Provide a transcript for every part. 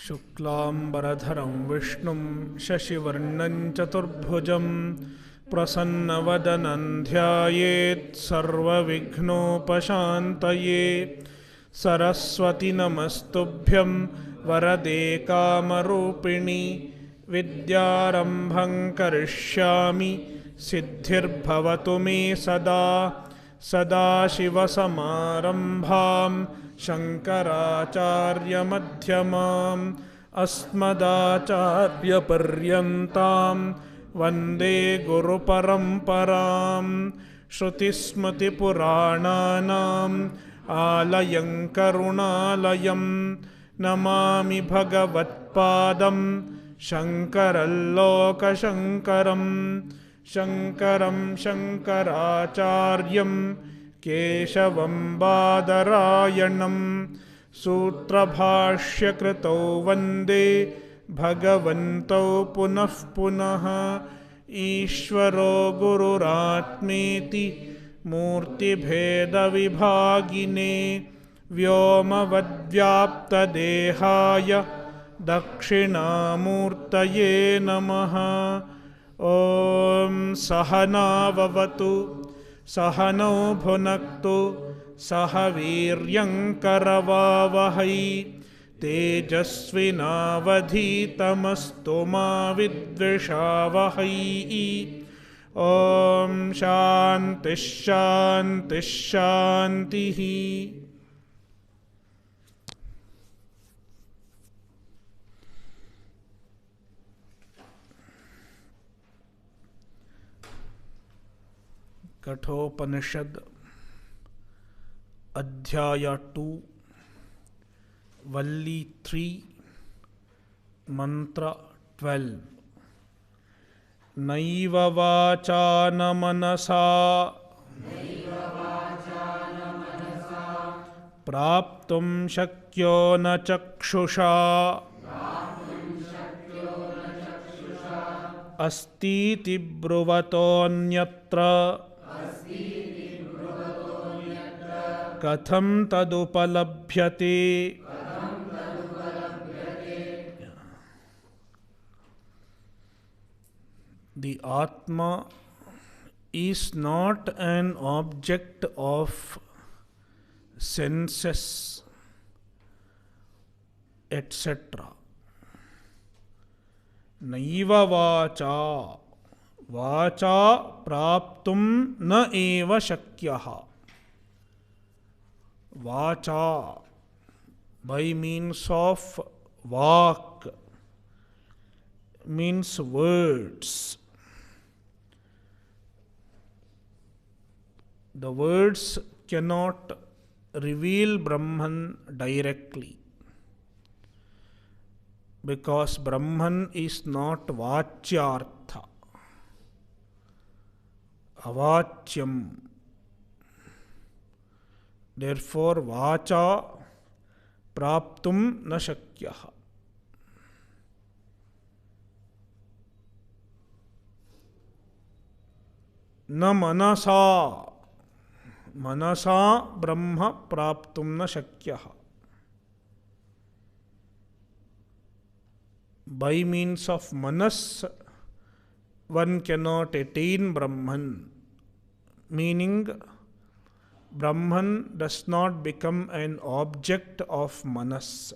शुक्लांबरधरं विष्णुं शशिवर्णं चतुर्भुजं प्रसन्नवदनं ध्यायेत् सर्वविघ्नोपशान्तये। सरस्वती नमस्तुभ्यं वरदे कामरूपिणि विद्यारम्भं करिष्यामि सिद्धिर्भवतु मे सदा। सदाशिवसमारम्भां शङ्कराचार्यमध्यमाम् अस्मदाचार्यपर्यन्तां वन्दे गुरुपरम्परां। श्रुतिस्मृतिपुराणानाम् आलयं करुणालयं नमामि भगवत्पादं शङ्करं लोकशङ्करं। शङ्करं शङ्कराचार्यं केशवं बादरायणं सूत्रभाष्यकृतौ वन्दे भगवन्तौ पुनः पुनः। ईश्वरो गुरुरात्मेति मूर्तिभेदविभागिने व्योमवद्व्याप्तदेहाय दक्षिणामूर्तये नमः। ॐ सहनाववतु सहनौ भुनक्तु सह वीर्यङ्करवावहै तेजस्विनावधीतमस्तु मा विद्विषावहै। ॐ शान्तिः शान्तिः शान्तिः। कठोपनिषद अध्याय 2 वल्ली 3 मंत्र 12। नैव वाचा न मनसा प्राप्तुं शक्यो न चक्षुषा अस्तीति ब्रुवतोऽन्यत्र कथं तदुपलभ्यते। The Atma is not an object of senses, etc. नैव वाचा वाचा प्राप्तुं न एव शक्यः। वाचा by means of vak means words. The words cannot reveal Brahman directly because Brahman is not vachyartha, avachyam. Therefore, vacha praptum na shakyah. न मनसा मनसा ब्रह्म प्राप्तुं न शक्यः। By means of manas, one cannot attain Brahman, meaning Brahman does not become an object of manas,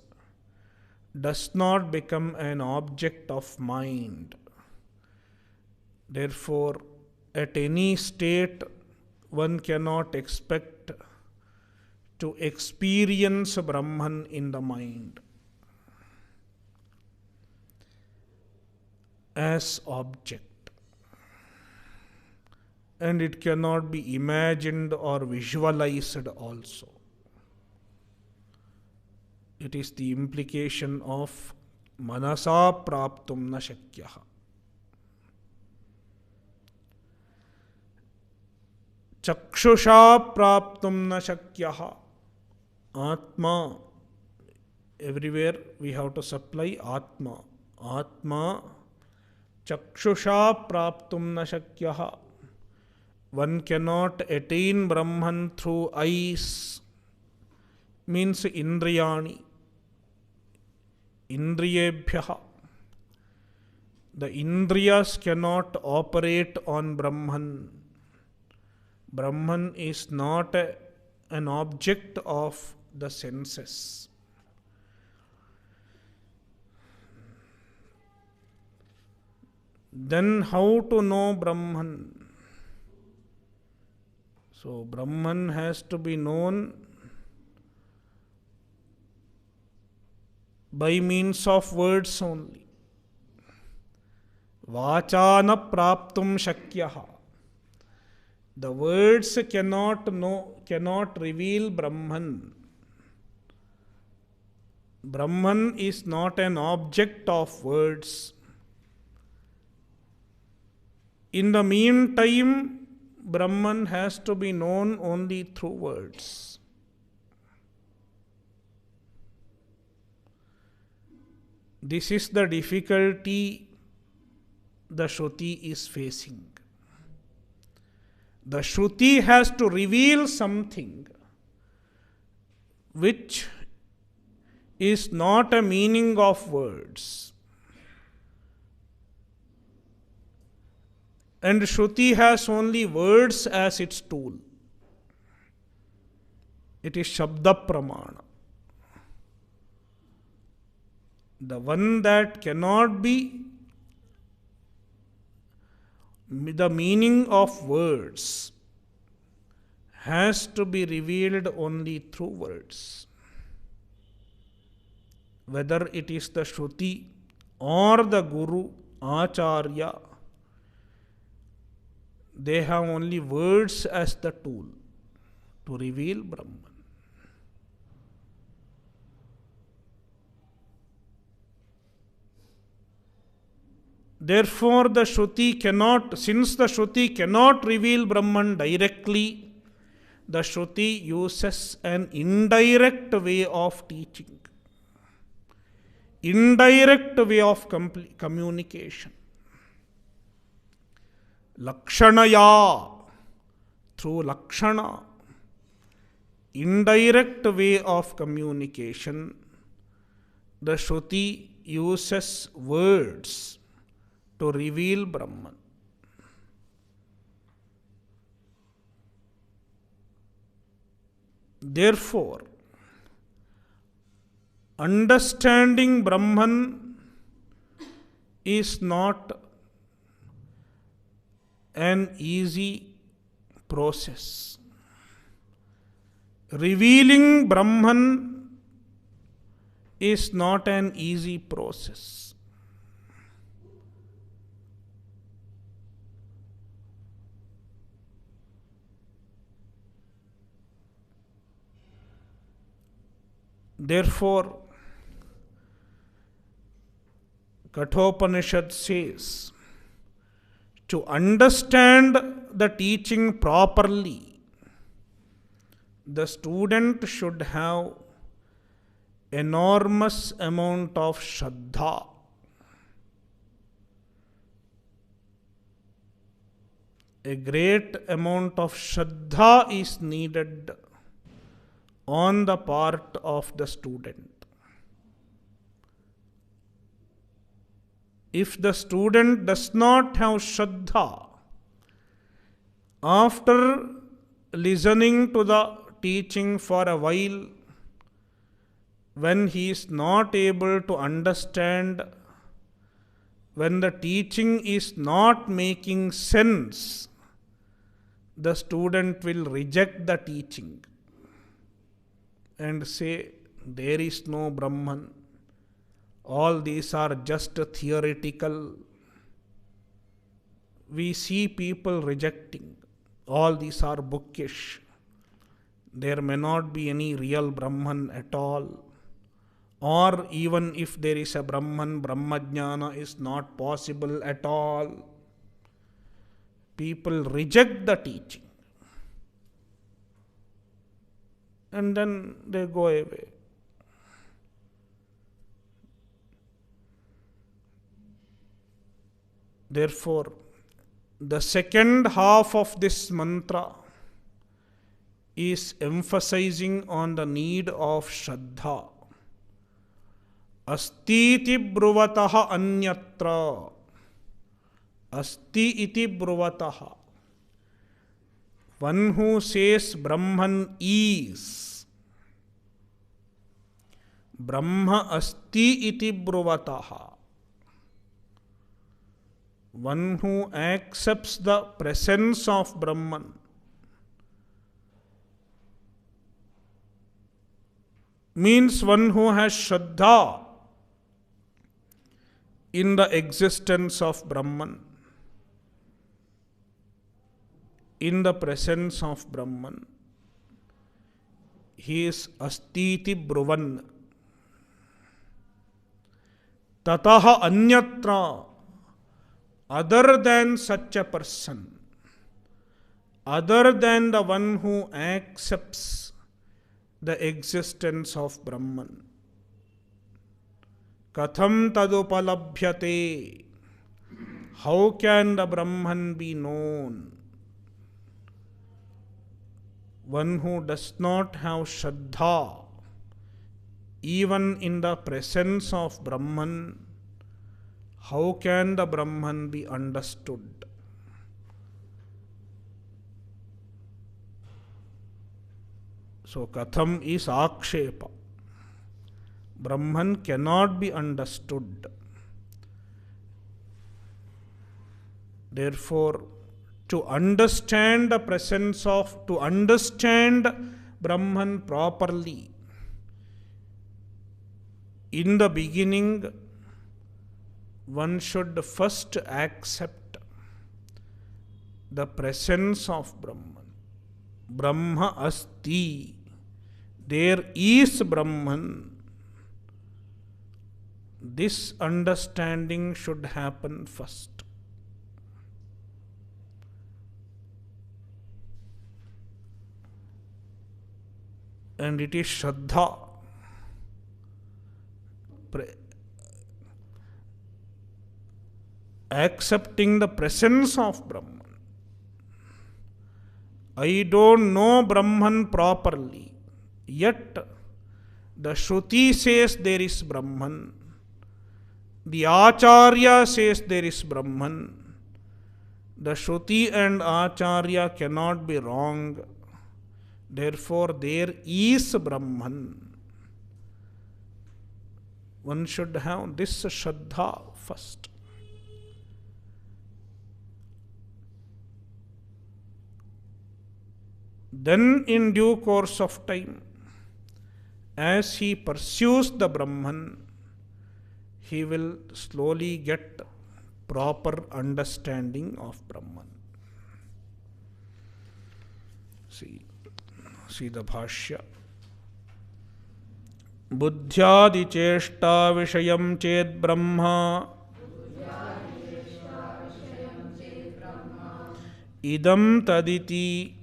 does not become an object of mind. Therefore, at any state, one cannot expect to experience Brahman in the mind as object. And it cannot be imagined or visualized also. It is the implication of manasa praptum na shakyah. Chakshusha praptum na shakyah. Atma. Everywhere we have to supply Atma. Atma. Chakshusha praptum na shakyah. One cannot attain Brahman through eyes, means Indriyani. Indriyebhyaha. The Indriyas cannot operate on Brahman. Brahman is not an object of the senses. Then how to know Brahman? So Brahman has to be known by means of words only. Vachana praptum shakyaha. The words cannot reveal Brahman. Brahman is not an object of words. In the meantime, Brahman has to be known only through words. This is the difficulty the Shruti is facing. The Shruti has to reveal something which is not a meaning of words. And Shruti has only words as its tool. It is Shabda Pramana. The one that cannot be the meaning of words has to be revealed only through words. Whether it is the Shruti or the Guru, Acharya, they have only words as the tool to reveal Brahman. Therefore, since the Shruti cannot reveal Brahman directly, the Shruti uses an indirect way of teaching, indirect way of communication. Lakshanaya, through Lakshana, indirect way of communication, the Shruti uses words to reveal Brahman. Therefore, understanding Brahman is not an easy process. Revealing Brahman is not an easy process. Therefore, Kathopanishad says, to understand the teaching properly, the student should have enormous amount of Shraddha. A great amount of Shraddha is needed on the part of the student. If the student does not have Shraddha, after listening to the teaching for a while, when he is not able to understand, when the teaching is not making sense, the student will reject the teaching and say, there is no Brahman. All these are just theoretical. We see people rejecting. All these are bookish. There may not be any real Brahman at all. Or even if there is a Brahman, Brahmajnana is not possible at all. People reject the teaching. And then they go away. Therefore, the second half of this mantra is emphasizing on the need of Shraddha. अस्तीति ब्रुवतः अन्यत्र. Asti iti bruvataha. One who says Brahman is. Brahma asti iti bruvataha. One who accepts the presence of Brahman. Means one who has Shraddha in the existence of Brahman, in the presence of Brahman. He is astiti bruvan. Tataha anyatra, other than such a person, other than the one who accepts the existence of Brahman. Katham tadupalabhyate, how can the Brahman be known? One who does not have Shraddha, even in the presence of Brahman, how can the Brahman be understood? So, Katham is Akshepa. Brahman cannot be understood. Therefore, to understand the presence of, to understand Brahman properly, in the beginning, one should first accept the presence of Brahman. Brahma asti. There is Brahman. This understanding should happen first. And it is Shraddha. Accepting the presence of Brahman. I don't know Brahman properly, yet the Shruti says there is Brahman. The Acharya says there is Brahman. The Shruti and Acharya cannot be wrong. Therefore, there is Brahman. One should have this Shraddha first. Then, in due course of time, as he pursues the Brahman, he will slowly get proper understanding of Brahman. See the Bhashya. Buddhyadi cheshta vishayam ched brahma idam taditi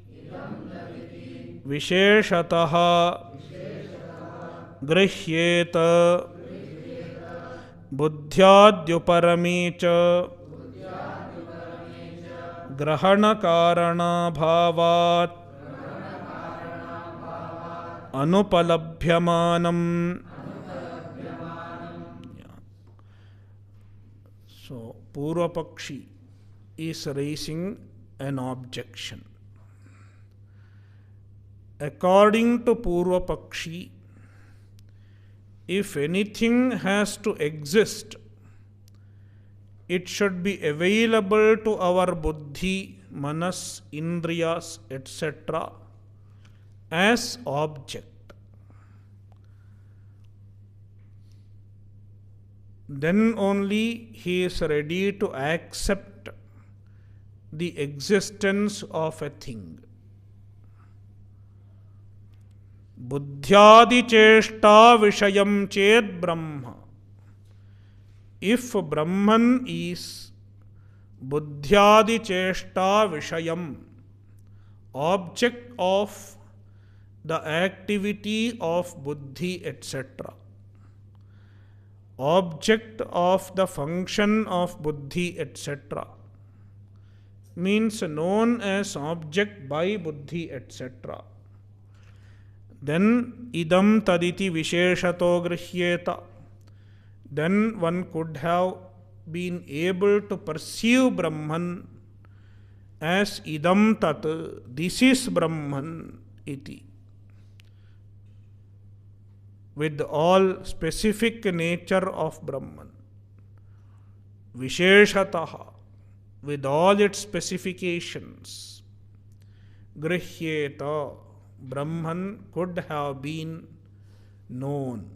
visheshatah grihyeta buddhyadyuparami cha grahana karana bhavat anupalabhyamanam. So, Purva Pakshi is raising an objection. According to Purva Pakshi, if anything has to exist, it should be available to our buddhi, manas, indriyas, etc. as object. Then only he is ready to accept the existence of a thing. Buddhyadi cheshta vishayam ched brahma. If Brahman is buddhyadi cheshta vishayam, object of the activity of buddhi, etc., object of the function of buddhi, etc., means known as object by buddhi, etc., then idam taditi visheshato grihyeta. then one could have been able to perceive Brahman as idam tat, this is Brahman iti, with all specific nature of Brahman, visheshataha, with all its specifications, grihyeta, Brahman could have been known.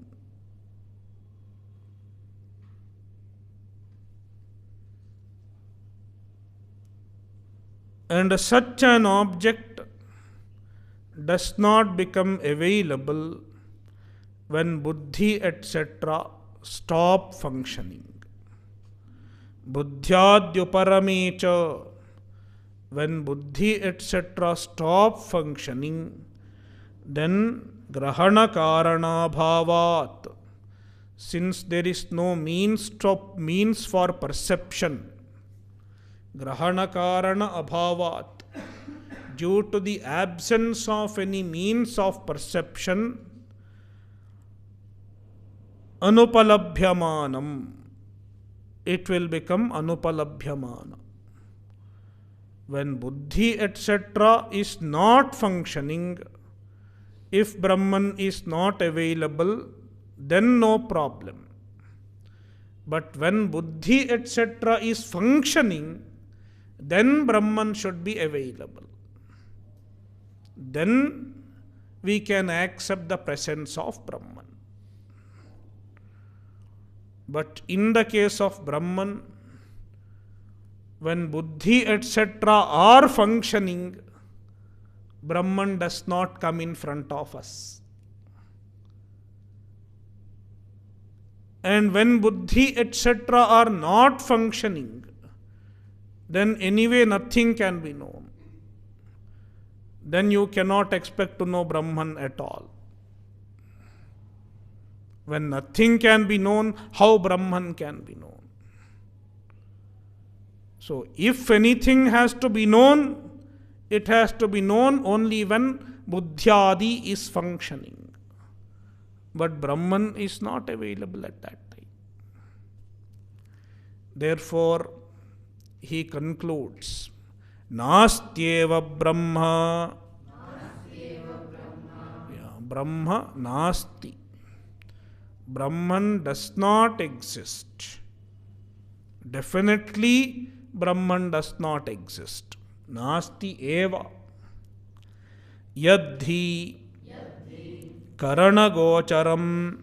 And such an object does not become available when buddhi etc. stop functioning. Buddhyadyuparamecha, when buddhi etc. stop functioning, then grahana karana bhavat, since there is no means for perception, grahana karana abhavat, due to the absence of any means of perception, anupalabhyamanam, it will become anupalabhyamana. When buddhi etc. is not functioning, if Brahman is not available, then no problem. But when buddhi etc. is functioning, then Brahman should be available. Then we can accept the presence of Brahman. But in the case of Brahman, when buddhi etc. are functioning, Brahman does not come in front of us. And when buddhi etc. are not functioning, then anyway nothing can be known. Then you cannot expect to know Brahman at all. When nothing can be known, how Brahman can be known? So if anything has to be known, it has to be known only when buddhyadi is functioning. But Brahman is not available at that time. Therefore, he concludes, nastyeva brahma, brahma nasti. Brahman does not exist. Definitely, Brahman does not exist. Nasti eva. Yadhi karana gocharam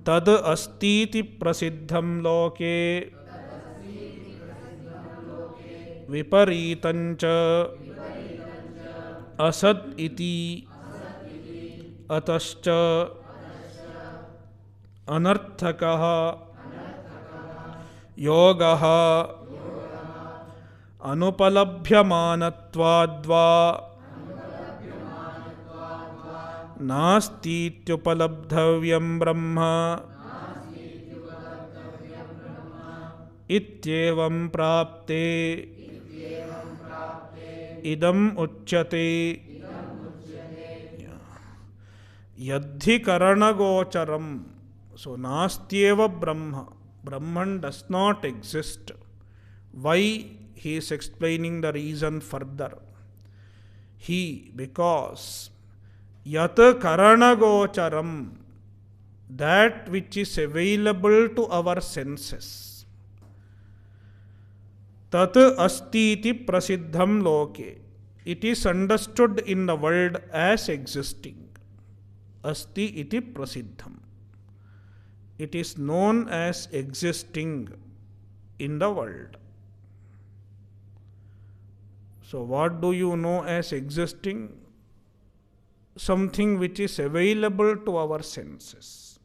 tad astiti prasiddham loke viparitancha asad iti atascha anarthakah yogah anupalabhyamanattvadva नास्तीत्युपलब्धव्यं ब्रह्म इत्येवं प्राप्ते इदम् उच्यते यद्धि करणगोचरम. So nastyeva brahma, Brahman does not exist. Why? He is explaining the reason further. Because yat karanagocharam, that which is available to our senses, tat astiti prasiddham loke, it is understood in the world as existing. Asti iti prasiddham, it is known as existing in the world. So what do you know as existing? Something which is available to our senses.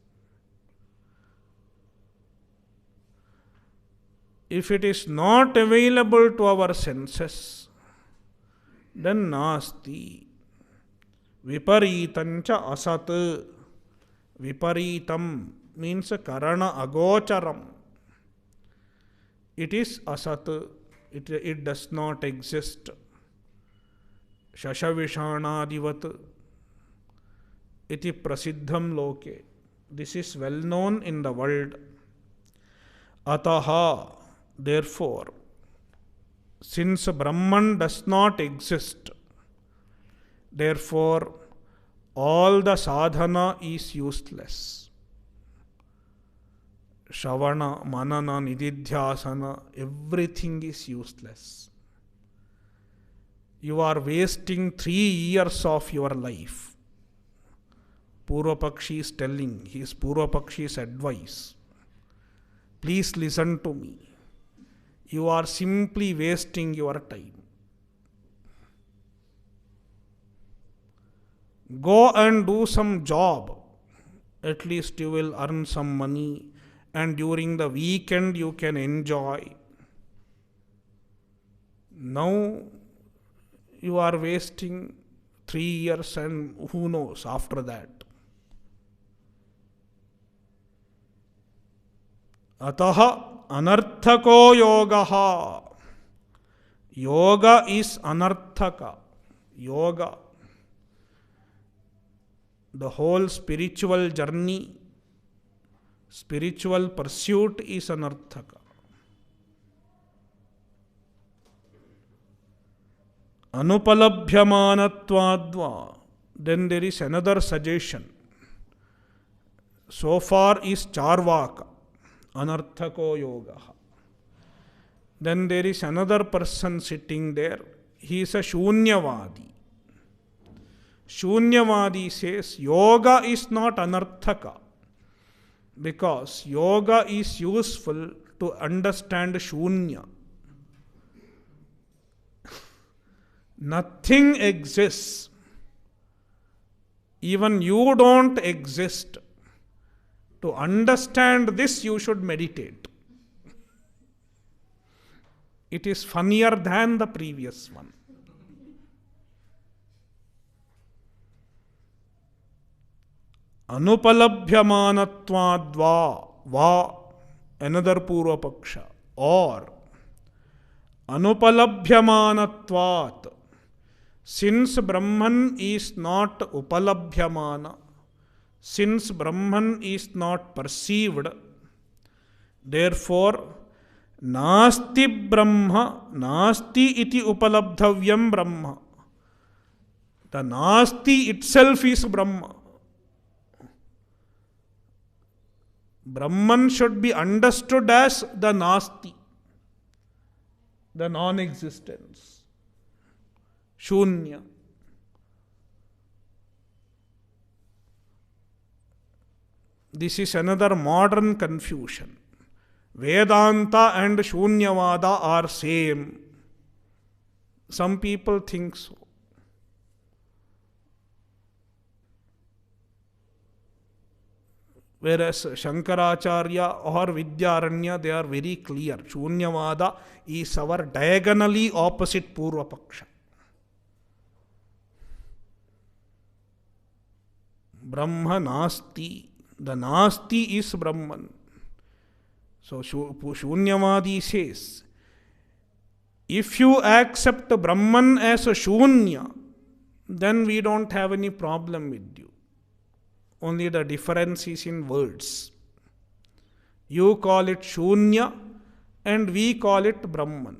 If it is not available to our senses, then nasti. Viparitancha asat. Viparitam means karana agocharam. It is asat. It does not exist. Shashavishanadivat iti prasiddham loke. This is well known in the world. Ataha, therefore, since Brahman does not exist, therefore all the sadhana is useless. Shravana, Manana, Nididhyasana, everything is useless. You are wasting 3 years of your life. Purvapakshi is telling his Purvapakshi's advice. Please listen to me. You are simply wasting your time. Go and do some job. At least you will earn some money, and during the weekend you can enjoy. Now you are wasting 3 years, and who knows after that. Ataha anarthako yogaha. Yoga is anarthaka. Yoga, the whole spiritual journey, spiritual pursuit is anarthaka. Anupalabhyamanatvadva. Then there is another suggestion. So far is Charvaka, anarthako yoga. Then there is another person sitting there. He is a Shunyavadi. Shunyavadi says yoga is not anarthaka because yoga is useful to understand Shunya. Nothing exists. Even you don't exist. To understand this, you should meditate. It is funnier than the previous one. Anupalabhyamanatvadva, va, another Purvapaksha, or Anupalabhyamanatvat, since Brahman is not upalabhyamana, since Brahman is not perceived, therefore nasti Brahma, nasti iti upalabdhavyam Brahma. The nasti itself is Brahma. Brahman should be understood as the nasti, the non-existence, Shunya. This is another modern confusion. Vedanta and Shunyavada are same. Some people think so. Whereas Shankaracharya or Vidyaranya, they are very clear. Shunyavada is our diagonally opposite Purvapaksha. Brahma nasti. The nasti is Brahman. So Shunyavadi says, if you accept Brahman as a Shunya, then we don't have any problem with you. Only the difference is in words. You call it Shunya and we call it Brahman.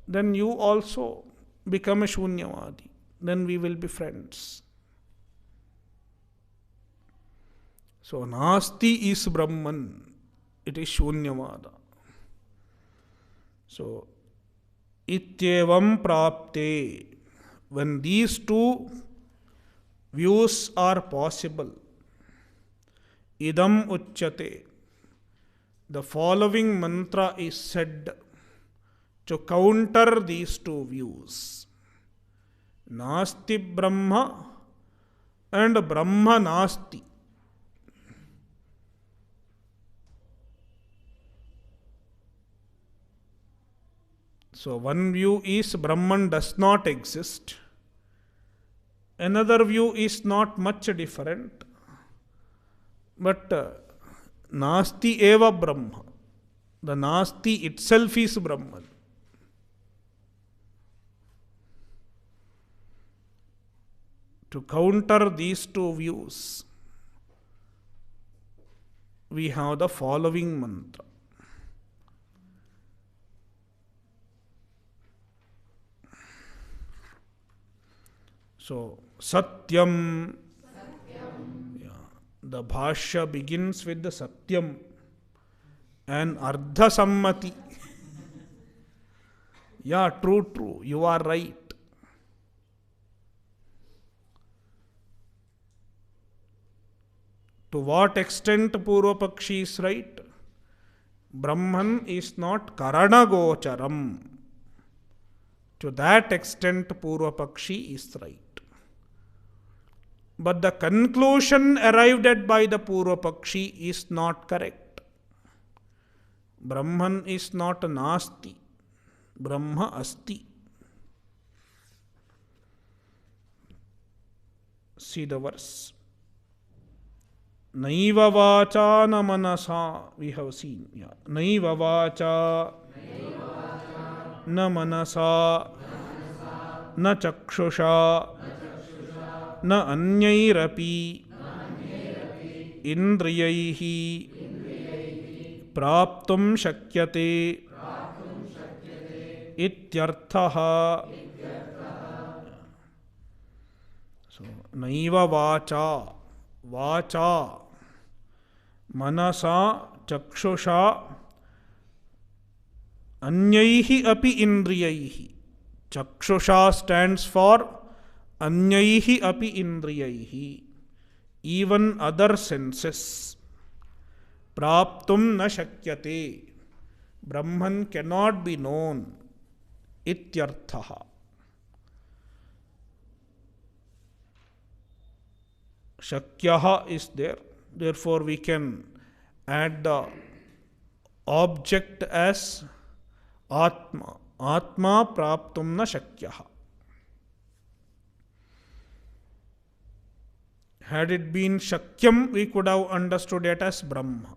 Then you also become a Shunyavadi. Then we will be friends. So Nasti is Brahman. It is Shunyavada. So Ityevam Prapte. When these two views are possible, Idam Uchyate. The following mantra is said to counter these two views. Nasti Brahma and Brahma Nasti. So one view is Brahman does not exist. Another view is not much different. But Nasti eva Brahma. The Nasti itself is Brahman. To counter these two views, we have the following mantra. So, Satyam. Yeah, the Bhashya begins with the Satyam and Ardha Sammati. Yeah, true, you are right. To what extent Purvapakshi is right? Brahman is not Karana Gocharam. To that extent Purvapakshi is right. But the conclusion arrived at by the Purvapakshi is not correct. Brahman is not Nasti. Brahma Asti. See the verse. Naiva vacha na manasa. We have seen. Yeah. Naiva vacha na manasa na chakshusha na anyairapi indriyaihi praptum shakyate ityarthaha. So, naiva vacha, vacha, manasa, chakshusha, anyaihi api indriyaihi. Chakshusha stands for anyaihi api indriyaihi, even other senses. Praptum na shakyate, Brahman cannot be known. Ityarthaha. Shakyaha is there, therefore we can add the object as Atma. Atma praptum na shakyaha. Had it been Shakyam, we could have understood it as Brahma.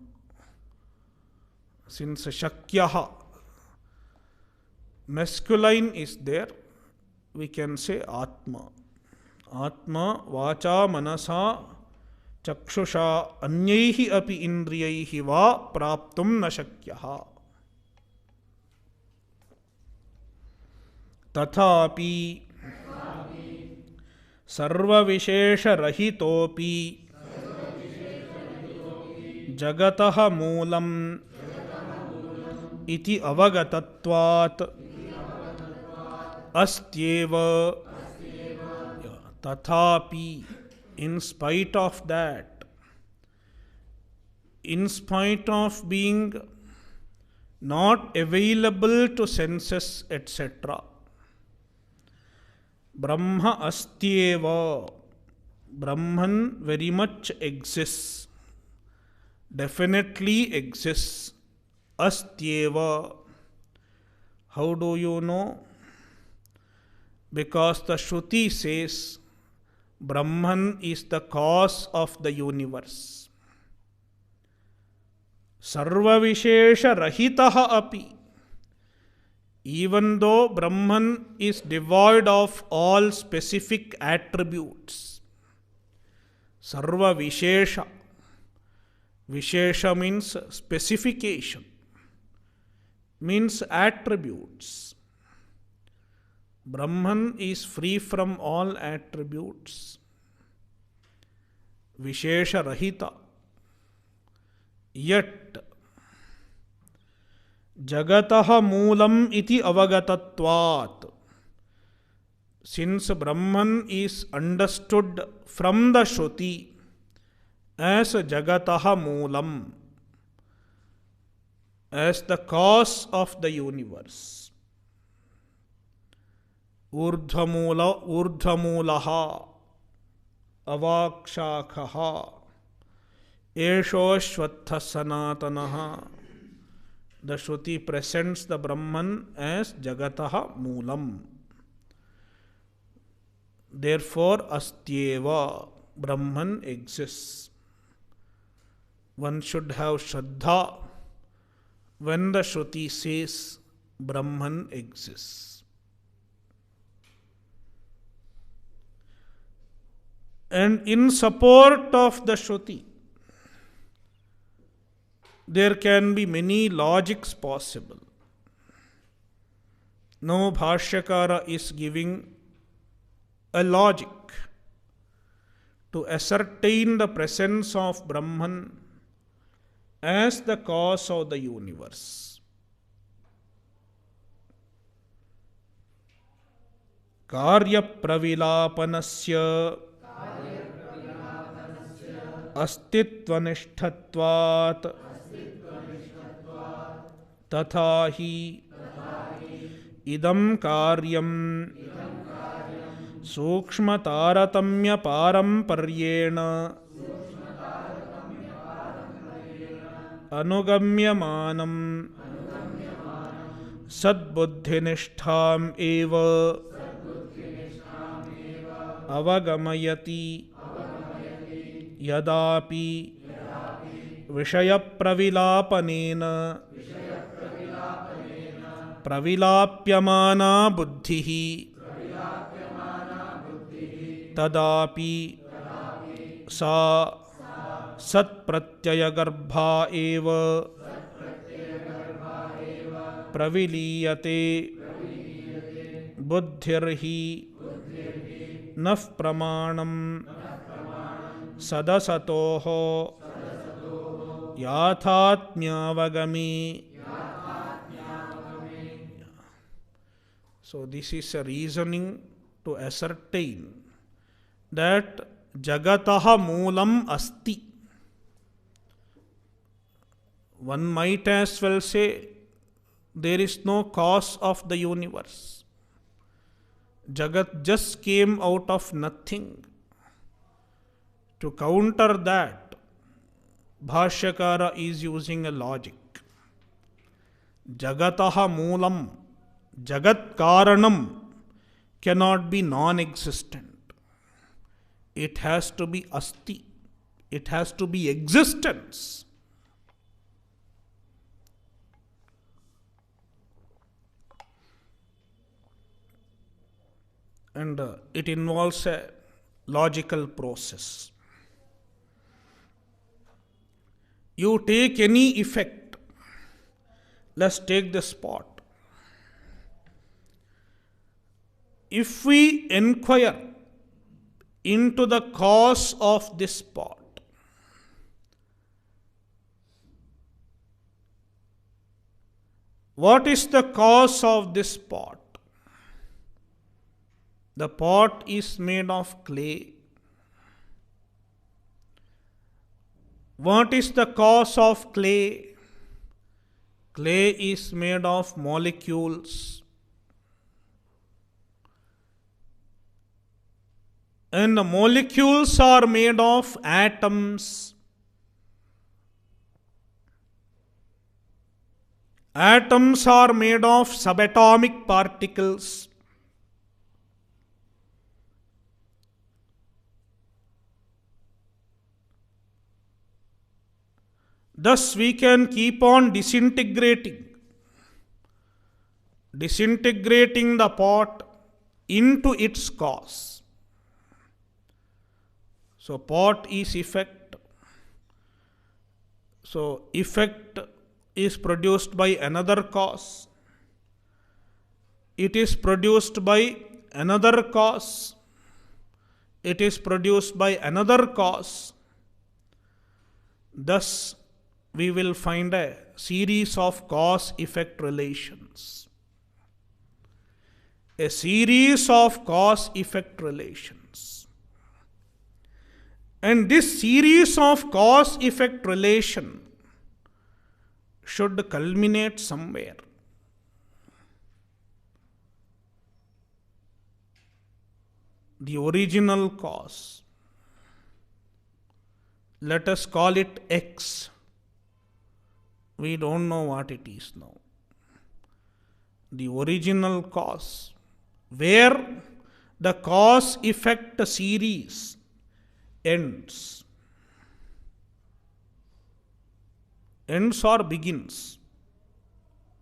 Since Shakyaha, masculine is there, we can say Atma. Atma, vacha, manasa, chakshusha, anyaihi api indriyaihi va praptum na shakyaha. Tathapi sarva vishesha rahitopi jagataha moolam iti avagatatvat astyeva. Tathapi, in spite of that, in spite of being not available to senses, etc., Brahma astyeva, Brahman very much exists, definitely exists. Astyeva. How do you know? Because the Shruti says Brahman is the cause of the universe. Sarva vishesha rahitaha api. Even though Brahman is devoid of all specific attributes. Sarva vishesha. Vishesha means specification. Means attributes. Brahman is free from all attributes. Vishesha rahita. Yet, jagataha moolam iti avagatatvat. Since Brahman is understood from the Shruti as jagataha moolam, as the cause of the universe. ऊर्ध्वमूलः अवाक्शाखः एषोऽश्वत्थः सनातनः. The Shruti presents the Brahman as Jagataha Moolam. Therefore, Astyeva, Brahman exists. One should have Shraddha when the Shruti says Brahman exists. And in support of the Shruti, there can be many logics possible. Now Bhashyakara is giving a logic to ascertain the presence of Brahman as the cause of the universe. Karya pravilapanasya अस्तित्वनिष्ठत्वात् तथा हि इदं कार्यं सूक्ष्मतारतम्यपारम्पर्येण अनुगम्यमानं सद्बुद्धिनिष्ठाम् एव अवगमयति यदापि विषयप्रविलापनेन प्रविलाप्यमाना बुद्धिः तदापि सा सत्प्रत्ययगर्भा एव प्रविलीयते बुद्धिर्हि नः प्रमाणं सदसतोः याथात्म्यावगमे. So this is a reasoning to ascertain that jagataha moolam asti. One might as well say there is no cause of the universe. Jagat just came out of nothing. To counter that, Bhashyakara is using a logic. Jagataha moolam, Jagat karanam cannot be non-existent. It has to be asti. It has to be existence. And it involves a logical process. You take any effect. Let's take the spot. If we inquire into the cause of this spot, what is the cause of this pot? The pot is made of clay. What is the cause of clay? Clay is made of molecules. And the molecules are made of atoms. Atoms are made of subatomic particles. Thus, we can keep on disintegrating the pot into its cause. So, pot is effect. So, effect is produced by another cause. It is produced by another cause. It is produced by another cause. Thus, we will find a series of cause-effect relations. A series of cause-effect relations. And this series of cause-effect relation should culminate somewhere. The original cause, let us call it X. We don't know what it is now. The original cause, where the cause-effect series ends. Ends or begins.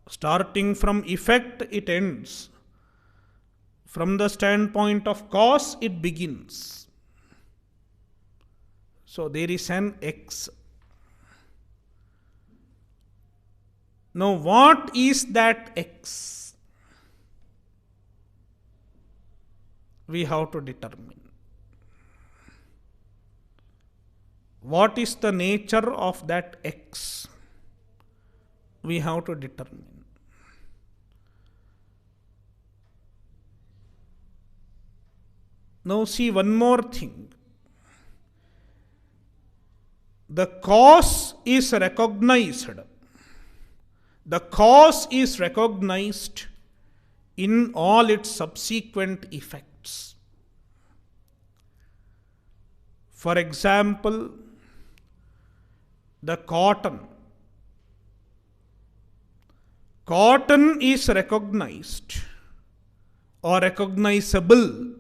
Starting from effect, it ends. From the standpoint of cause, it begins. So there is an X. Now, what is that X? We have to determine. What is the nature of that X? We have to determine. Now, see one more thing. The cause is recognized. The cause is recognized in all its subsequent effects. For example, the cotton. Cotton is recognized or recognizable.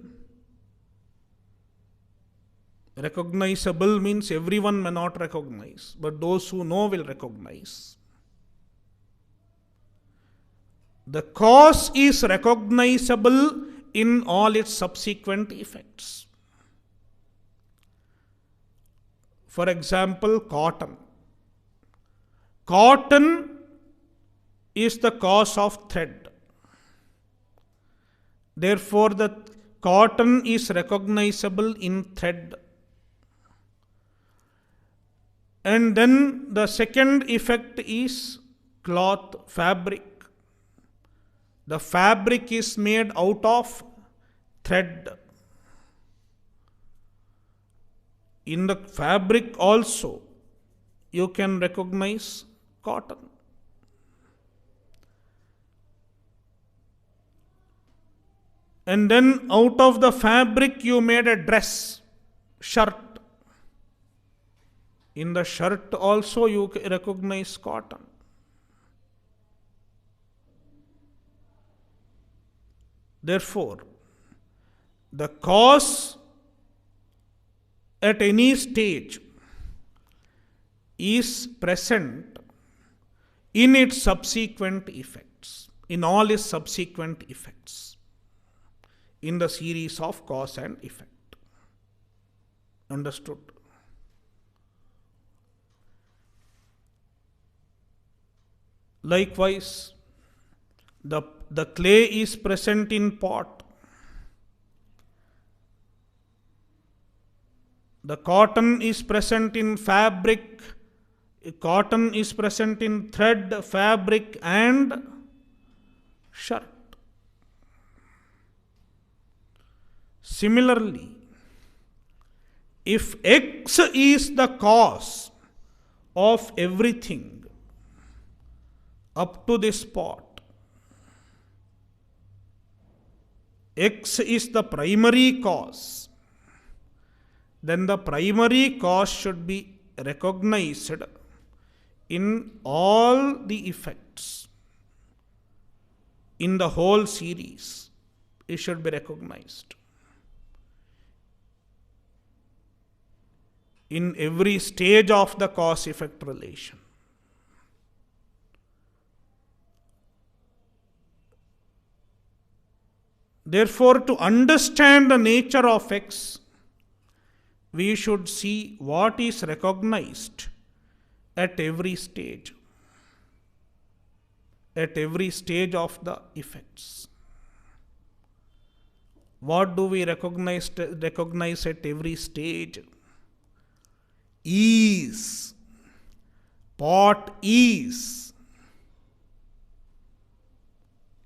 Recognizable means everyone may not recognize, but those who know will recognize. The cause is recognizable in all its subsequent effects. For example, cotton. Cotton is the cause of thread. Therefore, the cotton is recognizable in thread. And then the second effect is cloth, fabric. The fabric is made out of thread. In the fabric also, you can recognize cotton. And then out of the fabric, you made a dress, shirt. In the shirt also, you recognize cotton. Therefore, the cause at any stage is present in its subsequent effects, in all its subsequent effects, in the series of cause and effect. Understood? Likewise, the clay is present in pot. The cotton is present in fabric. Cotton is present in thread, fabric, and shirt. Similarly, if X is the cause of everything up to this pot, X is the primary cause, then the primary cause should be recognized in all the effects. In the whole series, it should be recognized. In every stage of the cause-effect relation. Therefore, to understand the nature of X, we should see what is recognized at every stage. At every stage of the effects. What do we recognize at every stage? Is. Pot is.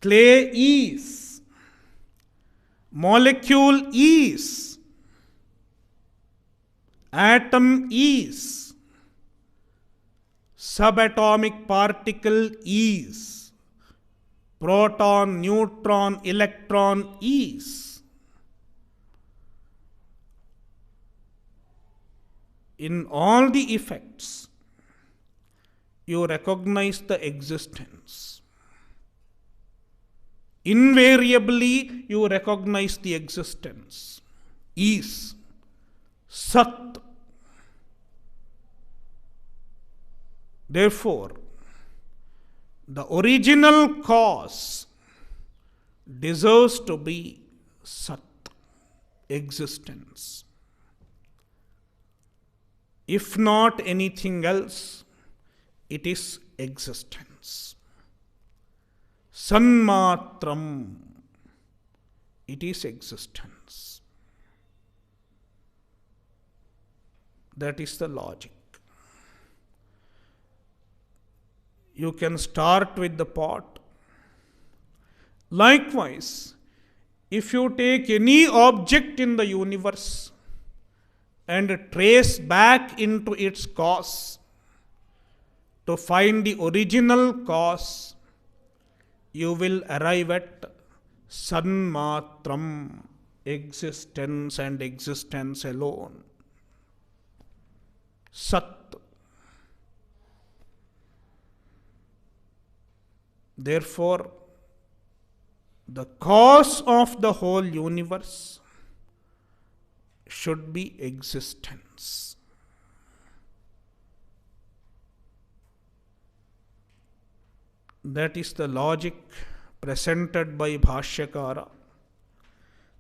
Clay is. Molecule is. Atom is. Subatomic particle is. Proton, neutron, electron is. In all the effects, you recognize the existence. Invariably, you recognize the existence. Is. Sat. Therefore, the original cause deserves to be Sat, existence. If not anything else, it is existence. Sanmatram. It is existence. That is the logic. You can start with the pot. Likewise, if you take any object in the universe and trace back into its cause to find the original cause, you will arrive at Sanmatram, existence and existence alone. Sat. Therefore, the cause of the whole universe should be existence. That is the logic presented by Bhashyakara.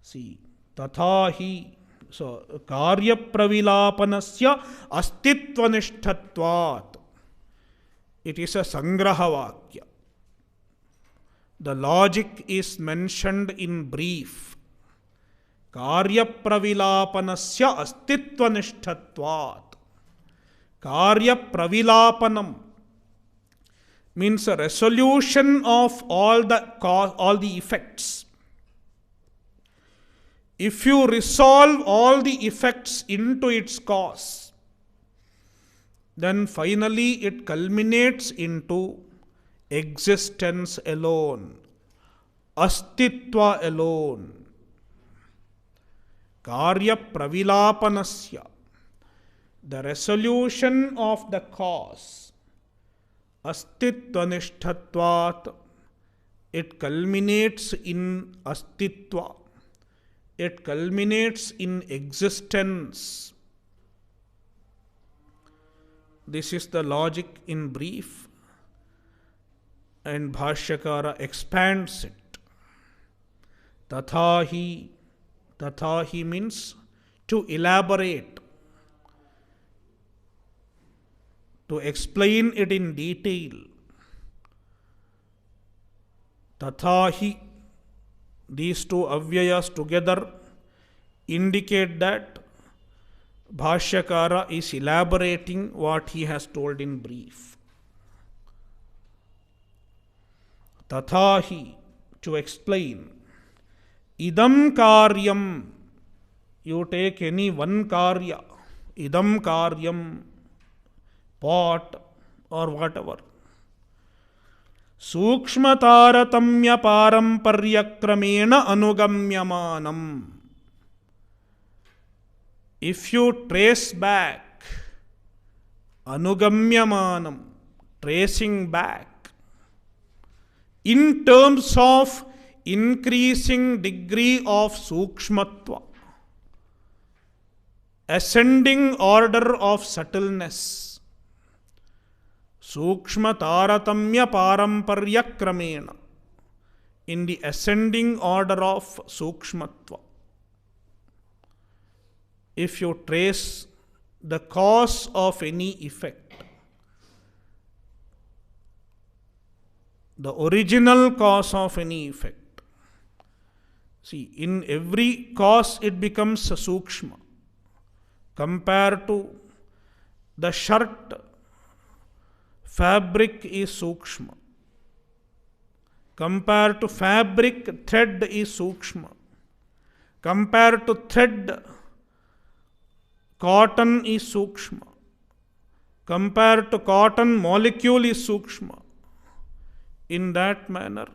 See, tathahi. So, karya pravilapanasya astitvanishtatvat. It is a sangraha vakya. The logic is mentioned in brief. Karya pravilapanasya astitvanishtatvat. Karya pravilapanam means a resolution of all the effects. If you resolve all the effects into its cause, then finally it culminates into existence alone, astitva alone. Karya pravilapanasya, the resolution of the cause, astitvanishtatvat, it culminates in astitva. It culminates in existence. This is the logic in brief, and Bhashyakara expands it. Tathahi. Tathahi means to elaborate, to explain it in detail. Tathahi. These two avyayas together indicate that Bhashyakara is elaborating what he has told in brief. Tathahi, to explain. Idam karyam, you take any one karya. Idam karyam, pot or whatever. Sukshma taratamya paramparya anugamyamanam. If you trace back, anugamyamanam, tracing back, in terms of increasing degree of sukshmatva, ascending order of subtleness, Sukshma taratamya paramparya kramena, in the ascending order of sukshmatva. If you trace the cause of any effect, the original cause of any effect, see, in every cause it becomes a sukshma. Compared to the shirt, fabric is sukshma. Compared to fabric, thread is sukshma. Compared to thread, cotton is sukshma. Compared to cotton, molecule is sukshma. In that manner,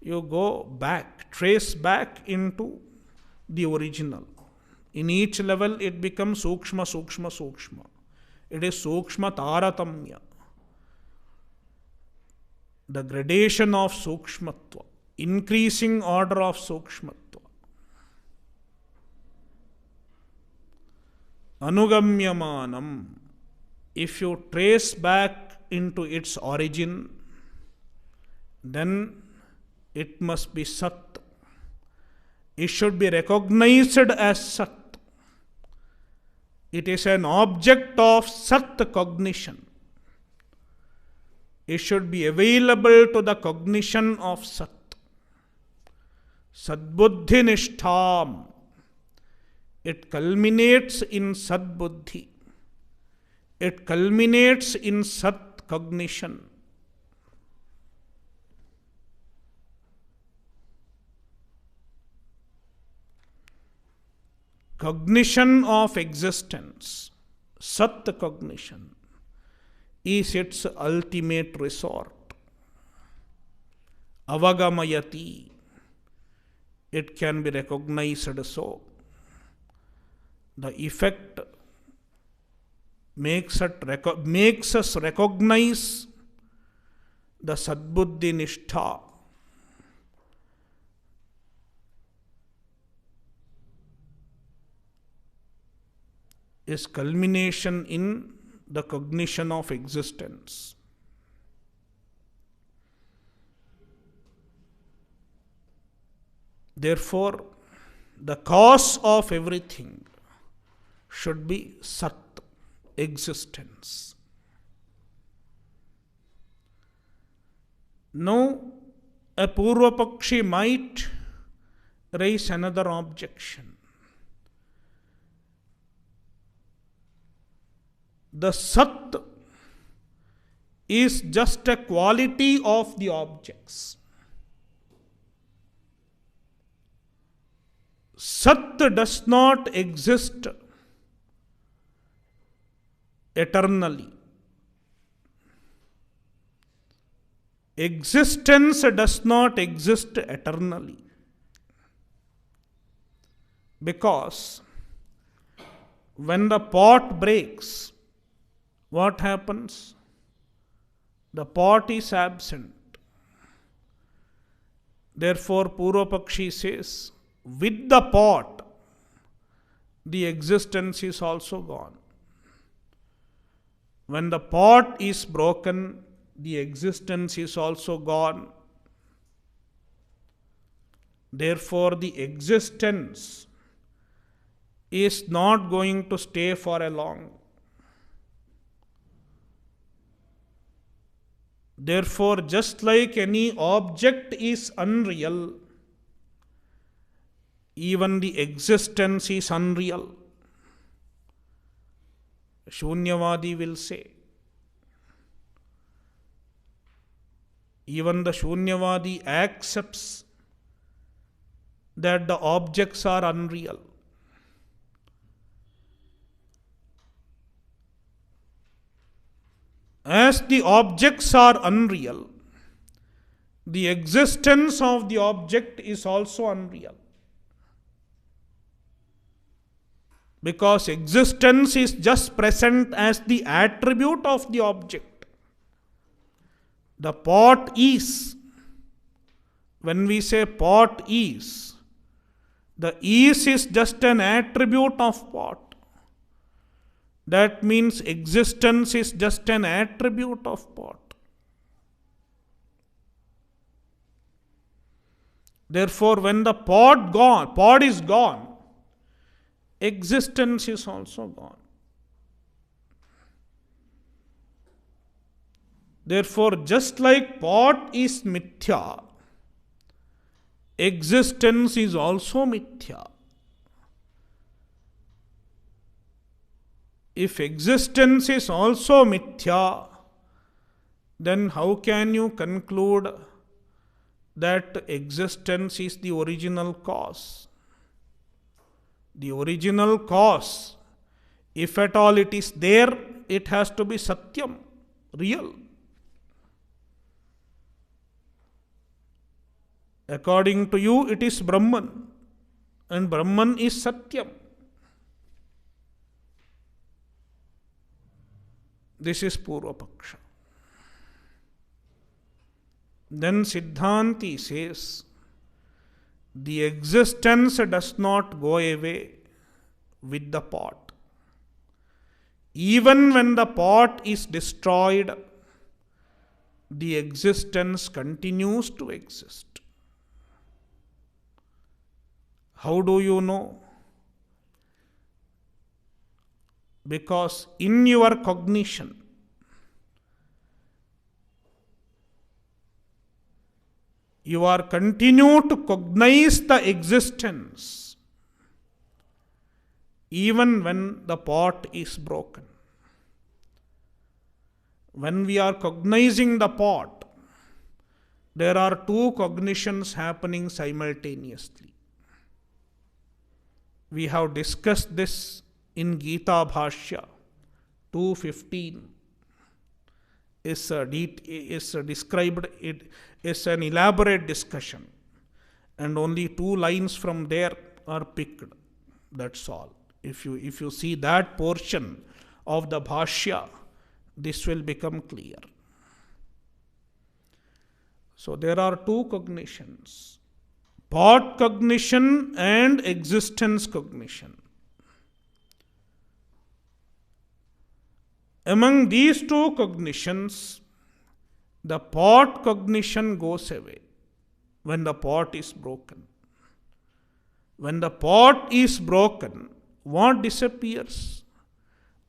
you go back, trace back into the original. In each level, it becomes sukshma, sukshma, sukshma. It is sukshma taratamya. The gradation of sukshmatva, increasing order of sukshmatva. Anugamyamanam. If you trace back into its origin, then it must be Sat. It should be recognized as Sat. It is an object of Sat cognition. It should be available to the cognition of Sat. Sadbuddhi Nishtham. It culminates in Sadbuddhi. It culminates in Sat cognition. Cognition of existence, Sat cognition, is its ultimate resort. Avagamayati. It can be recognized so. The effect makes us recognize the Sadbuddhi Nishtha. Is culmination in the cognition of existence. Therefore, the cause of everything should be Sat, existence. Now, a Purvapakshi might raise another objection. The Sat is just a quality of the objects. Sat does not exist eternally. Existence does not exist eternally. Because when the pot breaks, what happens? The pot is absent. Therefore, Purvapakshi says, with the pot, the existence is also gone. When the pot is broken, the existence is also gone. Therefore, the existence is not going to stay for a long. Therefore, just like any object is unreal, even the existence is unreal. Shunyavadi will say. Even the Shunyavadi accepts that the objects are unreal. As the objects are unreal, the existence of the object is also unreal. Because existence is just present as the attribute of the object. The pot is. When we say pot is, the is just an attribute of pot. That means existence is just an attribute of pot. Therefore, when the pot is gone, existence is also gone. Therefore, just like pot is mithya, existence is also mithya. If existence is also mithya, then how can you conclude that existence is the original cause? The original cause, if at all it is there, it has to be satyam, real. According to you, it is Brahman, and Brahman is satyam. This is Purvapaksha. Then Siddhanti says, the existence does not go away with the pot. Even when the pot is destroyed, the existence continues to exist. How do you know? Because in your cognition, You are continue to cognize the existence even when the pot is broken. When we are cognizing the pot, there are two cognitions happening simultaneously. We have discussed this in Gita Bhashya 2:15. Is described, it is an elaborate discussion, and only 2 lines from there are picked. That's all. If you see that portion of the Bhashya, this will become clear. So there are two cognitions: pot cognition and existence cognition. Among these two cognitions, the pot cognition goes away when the pot is broken. When the pot is broken, what disappears?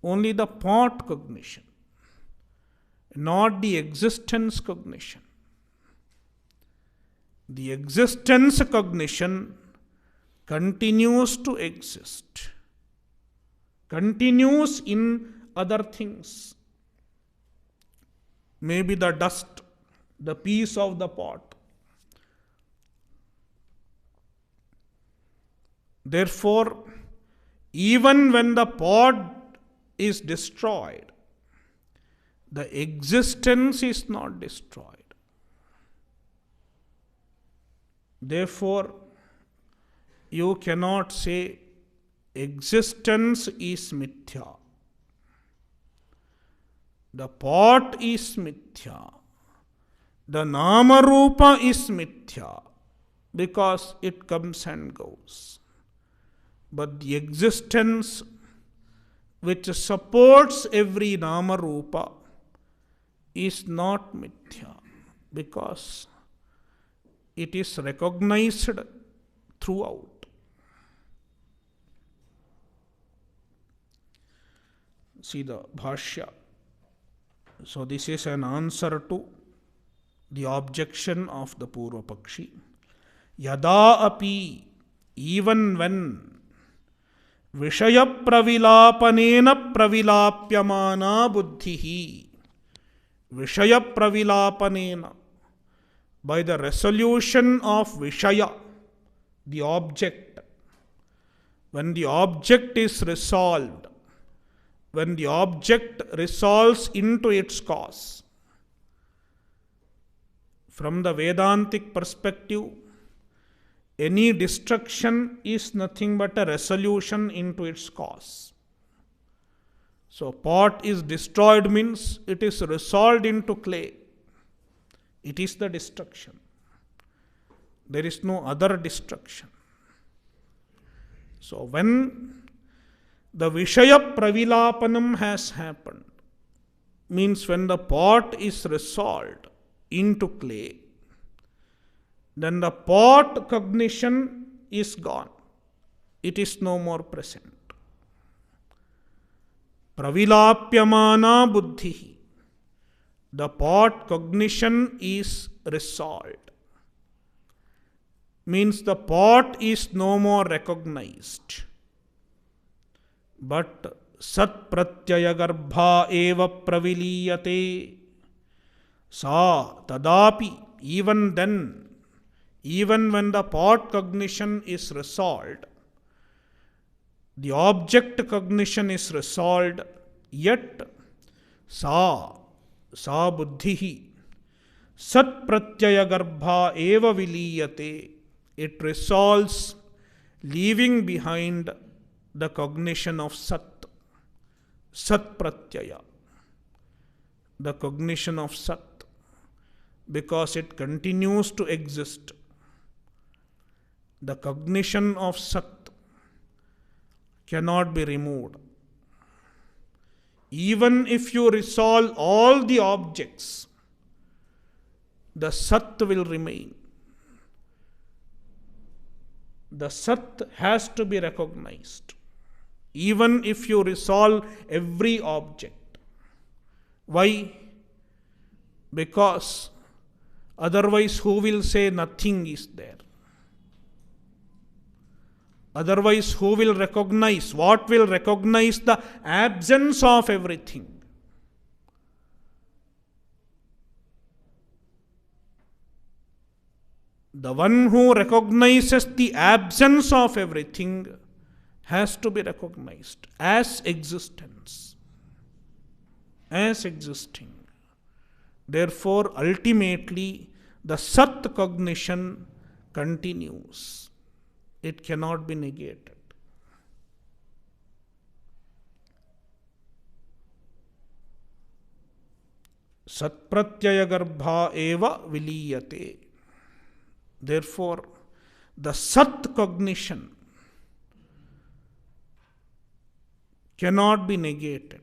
Only the pot cognition, not the existence cognition. The existence cognition continues to exist, continues in other things. Maybe the dust, the piece of the pot. Therefore, even when the pot is destroyed, the existence is not destroyed. Therefore, you cannot say existence is mithya. The pot is mithya. The nama rupa is mithya because it comes and goes. But the existence which supports every nama rupa is not mithya because it is recognized throughout. See the Bhashya. So this is an answer to the objection of the Purva Pakshi. Yada api, even when Vishaya pravilapanena pravilapyamana buddhihi. Vishaya pravilapanena, by the resolution of Vishaya, the object. When the object is resolved, when the object resolves into its cause. From the Vedantic perspective, any destruction is nothing but a resolution into its cause. So pot is destroyed means it is resolved into clay. It is the destruction. There is no other destruction. So when the Vishaya pravilapanam has happened, means when the pot is resolved into clay, then the pot cognition is gone. It is no more present. Pravilapyamana buddhi. The pot cognition is resolved. Means the pot is no more recognized. But sat pratyaya garbha eva praviliyate. Sa tadapi, even then, even when the pot cognition is resolved, the object cognition is resolved, yet sa buddhihi sat pratyaya garbha eva viliyate. It resolves, leaving behind the cognition of sat pratyaya, the cognition of sat, because it continues to exist. The cognition of sat cannot be removed. Even if you resolve all the objects, the sat will remain. The sat has to be recognized. Even if you resolve every object. Why? Because Otherwise, who will say nothing is there? Otherwise, who will recognize? What will recognize the absence of everything? The one who recognizes the absence of everything has to be recognized as existence, as existing. Therefore, ultimately, the Sat cognition continues. It cannot be negated. Satpratyaya garbha eva viliyate. Therefore, the Sat cognition cannot be negated.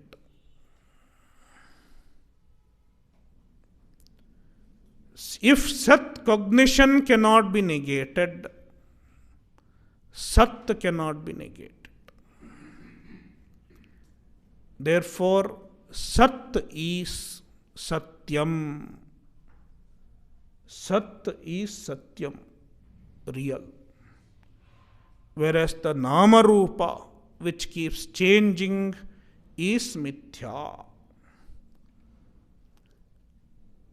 If Sat cognition cannot be negated, Sat cannot be negated. Therefore, Sat is Satyam. Sat is Satyam, real. Whereas the Nama Rupa, which keeps changing, is Mithya.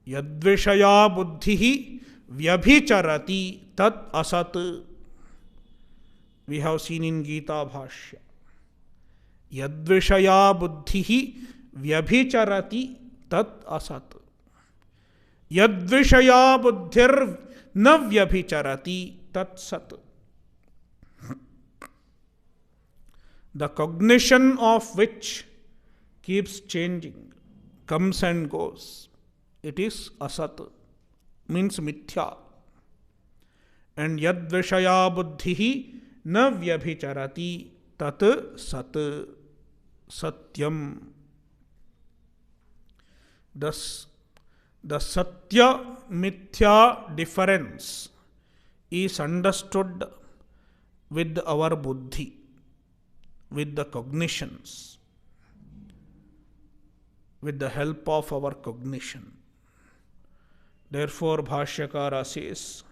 Yadvishaya buddhihi vyabhicharati tat asat. We have seen in Gita Bhashya. Yadvishaya buddhihi vyabhicharati tat asat. Yadvishaya buddhir na vyabhicharati tat sat. The cognition of which keeps changing, comes and goes. It is asat, means mithya. And yadvishaya buddhihi na vyabhicharati tat sat, satyam. Thus, the satya mithya difference is understood with our buddhi, with the cognitions, with the help of our cognition. Therefore, Bhashyakara says,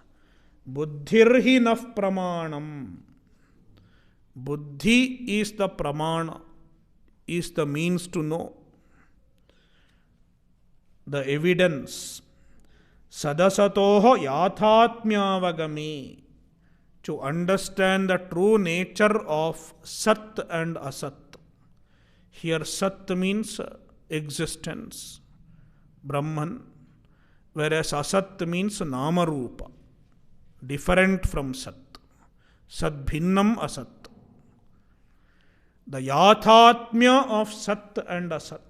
buddhirhi naf pramanam. Buddhi is the pramana, is the means to know, the evidence. Sadasatoho yathatmyavagami. To understand the true nature of Sat and Asat. Here Sat means existence, Brahman, whereas Asat means Namarupa, different from Sat. Sat bhinnam Asat. The Yathatmya of Sat and Asat.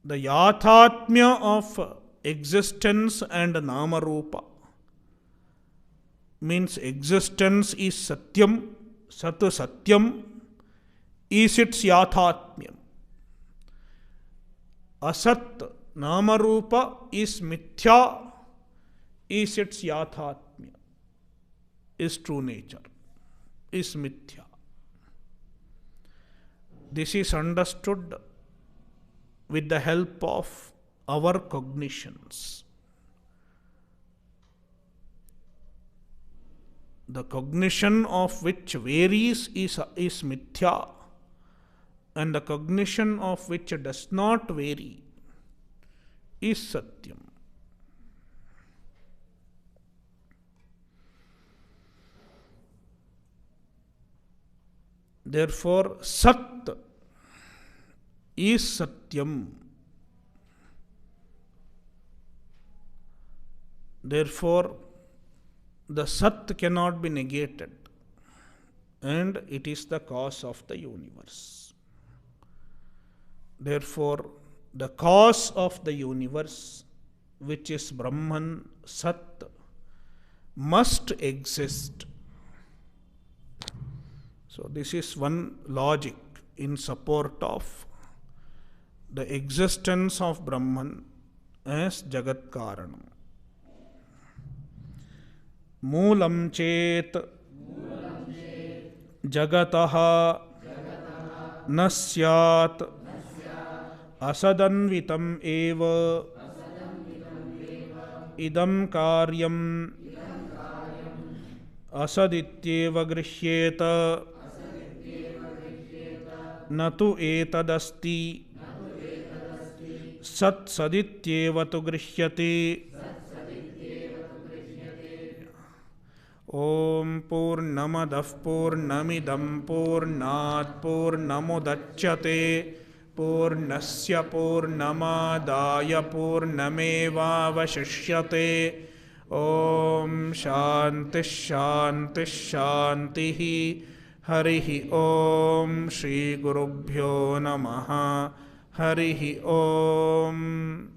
The Yathatmya of existence and Namarupa means existence is Satyam, Sat Satyam is its Yathatmyam. Asat, Namarupa is Mithya, is its Yathatmya, is true nature, is Mithya. This is understood with the help of our cognitions. The cognition of which varies is Mithya, and the cognition of which does not vary is Satyam. Therefore, Sat is Satyam. Therefore, the Sat cannot be negated, and it is the cause of the universe. Therefore, the cause of the universe, which is Brahman, Sat, must exist. So, this is one logic in support of the existence of Brahman as Jagat Karanam. Moolam chet jagataha nasyat asadanvitam eva इदं कार्यम् असदित्येव गृह्येत न तु एतदस्ति सत्सदित्येव तु गृह्यते। ओम पूर्णमदः पूर्णमिदं पूर्णात् पूर्णमुदच्यते पूर्णस्य पूर्णमादाय पूर्णमेवावशिष्यते। ओम शांति शांति शांति। हरिः ओम श्री गुरुभ्यो नमः। हरिः ओम।